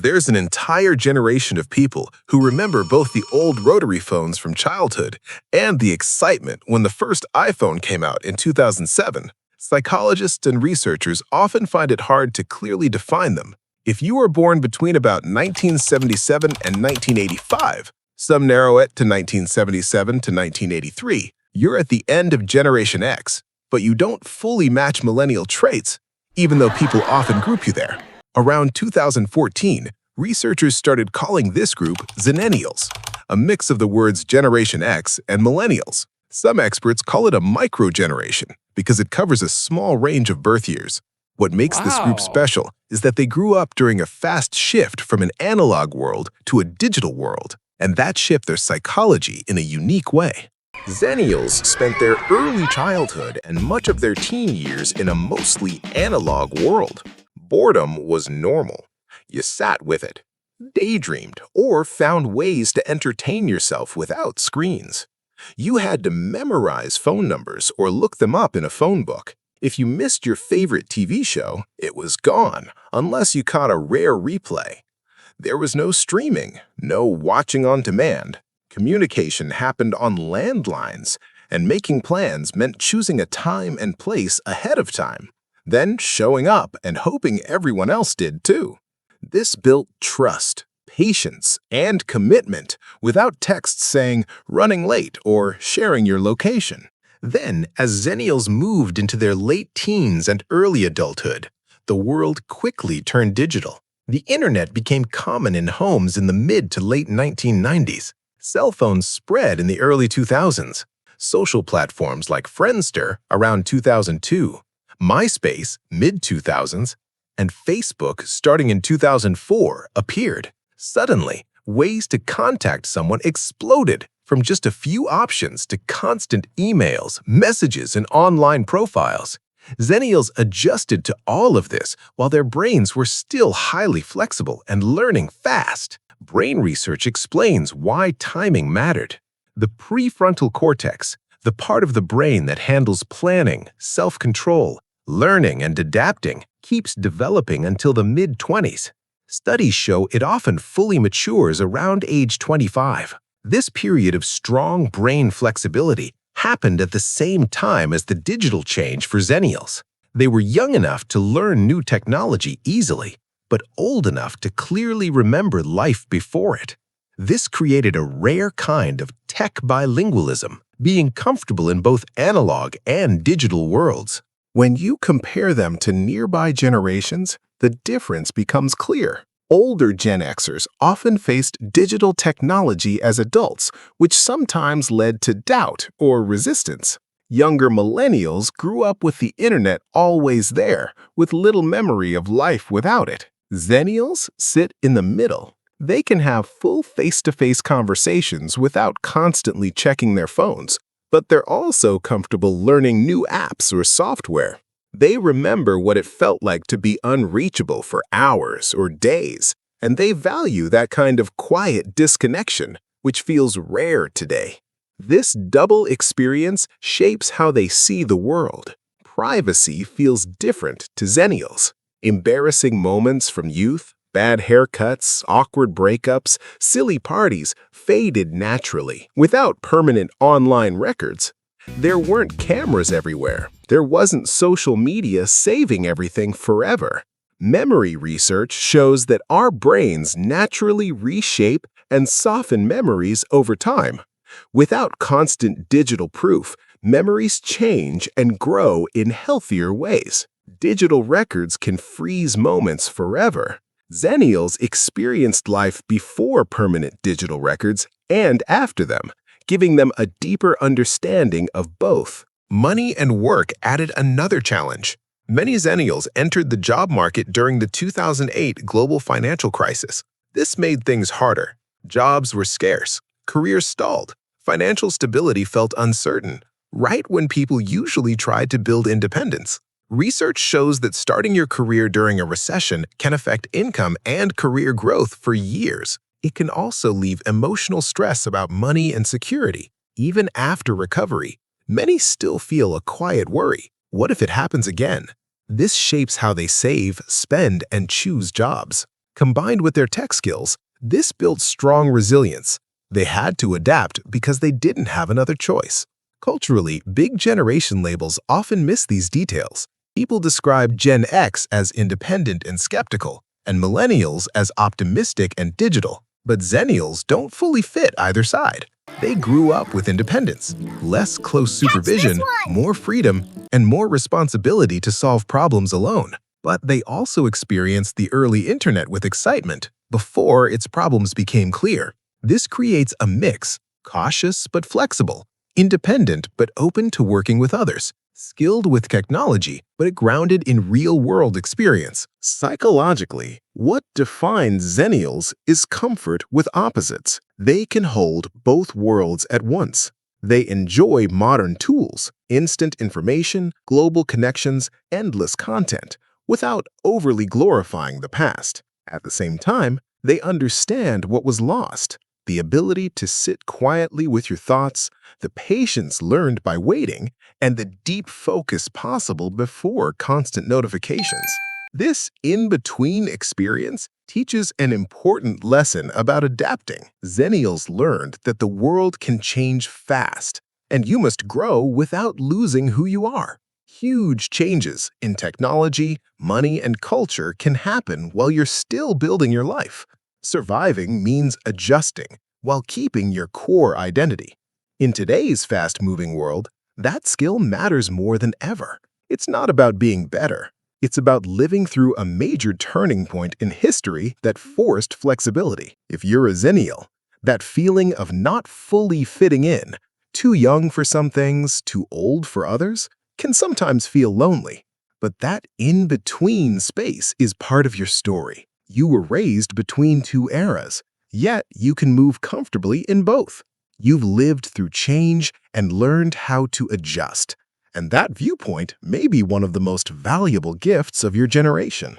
There's an entire generation of people who remember both the old rotary phones from childhood and the excitement when the first iPhone came out in 2007. Psychologists and researchers often find it hard to clearly define them. If you were born between about 1977 and 1985, some narrow it to 1977 to 1983, you're at the end of Generation X, but you don't fully match millennial traits, even though people often group you there. Around 2014, researchers started calling this group Xennials, a mix of the words Generation X and Millennials. Some experts call it a microgeneration because it covers a small range of birth years. What makes this group special is that they grew up during a fast shift from an analog world to a digital world, and that shaped their psychology in a unique way. Xennials spent their early childhood and much of their teen years in a mostly analog world. Boredom was normal. You sat with it, daydreamed, or found ways to entertain yourself without screens. You had to memorize phone numbers or look them up in a phone book. If you missed your favorite TV show, it was gone, unless you caught a rare replay. There was no streaming, no watching on demand. Communication happened on landlines, and making plans meant choosing a time and place ahead of time, then showing up and hoping everyone else did too. This built trust, patience, and commitment without texts saying running late or sharing your location. Then, as Xennials moved into their late teens and early adulthood, the world quickly turned digital. The internet became common in homes in the mid to late 1990s. Cell phones spread in the early 2000s. Social platforms like Friendster around 2002, MySpace mid-2000s, and Facebook starting in 2004 appeared. Suddenly, ways to contact someone exploded from just a few options to constant emails, messages, and online profiles. Xennials adjusted to all of this while their brains were still highly flexible and learning fast. Brain research explains why timing mattered. The prefrontal cortex, the part of the brain that handles planning, self-control, learning, and adapting, keeps developing until the mid-20s. Studies show it often fully matures around age 25. This period of strong brain flexibility happened at the same time as the digital change for Xennials. They were young enough to learn new technology easily, but old enough to clearly remember life before it. This created a rare kind of tech bilingualism, being comfortable in both analog and digital worlds. When you compare them to nearby generations, the difference becomes clear. Older Gen Xers often faced digital technology as adults, which sometimes led to doubt or resistance. Younger millennials grew up with the internet always there, with little memory of life without it. Xennials sit in the middle. They can have full face-to-face conversations without constantly checking their phones, but they're also comfortable learning new apps or software. They remember what it felt like to be unreachable for hours or days, and they value that kind of quiet disconnection, which feels rare today. This double experience shapes how they see the world. Privacy feels different to Xennials. Embarrassing moments from youth, bad haircuts, awkward breakups, silly parties faded naturally, without permanent online records. There weren't cameras everywhere. There wasn't social media saving everything forever. Memory research shows that our brains naturally reshape and soften memories over time. Without constant digital proof, memories change and grow in healthier ways. Digital records can freeze moments forever. Xennials experienced life before permanent digital records and after them, giving them a deeper understanding of both. Money and work added another challenge. Many Xennials entered the job market during the 2008 global financial crisis. This made things harder. Jobs were scarce, careers stalled, financial stability felt uncertain, right when people usually tried to build independence. Research shows that starting your career during a recession can affect income and career growth for years. It can also leave emotional stress about money and security. Even after recovery, many still feel a quiet worry. What if it happens again? This shapes how they save, spend, and choose jobs. Combined with their tech skills, this built strong resilience. They had to adapt because they didn't have another choice. Culturally, big generation labels often miss these details. People describe Gen X as independent and skeptical, and Millennials as optimistic and digital. But Xennials don't fully fit either side. They grew up with independence, less close supervision, more freedom, and more responsibility to solve problems alone. But they also experienced the early internet with excitement before its problems became clear. This creates a mix, cautious but flexible, independent but open to working with others, skilled with technology but grounded in real-world experience. Psychologically, what defines Xennials is comfort with opposites. They can hold both worlds at once. They enjoy modern tools, instant information, global connections, endless content, without overly glorifying the past. At the same time, they understand what was lost, the ability to sit quietly with your thoughts, the patience learned by waiting, and the deep focus possible before constant notifications. This in-between experience teaches an important lesson about adapting. Xennials learned that the world can change fast, and you must grow without losing who you are. Huge changes in technology, money, and culture can happen while you're still building your life. Surviving means adjusting while keeping your core identity. In today's fast-moving world, that skill matters more than ever. It's not about being better. It's about living through a major turning point in history that forced flexibility. If you're a Xennial, that feeling of not fully fitting in, too young for some things, too old for others, can sometimes feel lonely. But that in-between space is part of your story. You were raised between two eras, yet you can move comfortably in both. You've lived through change and learned how to adjust. And that viewpoint may be one of the most valuable gifts of your generation.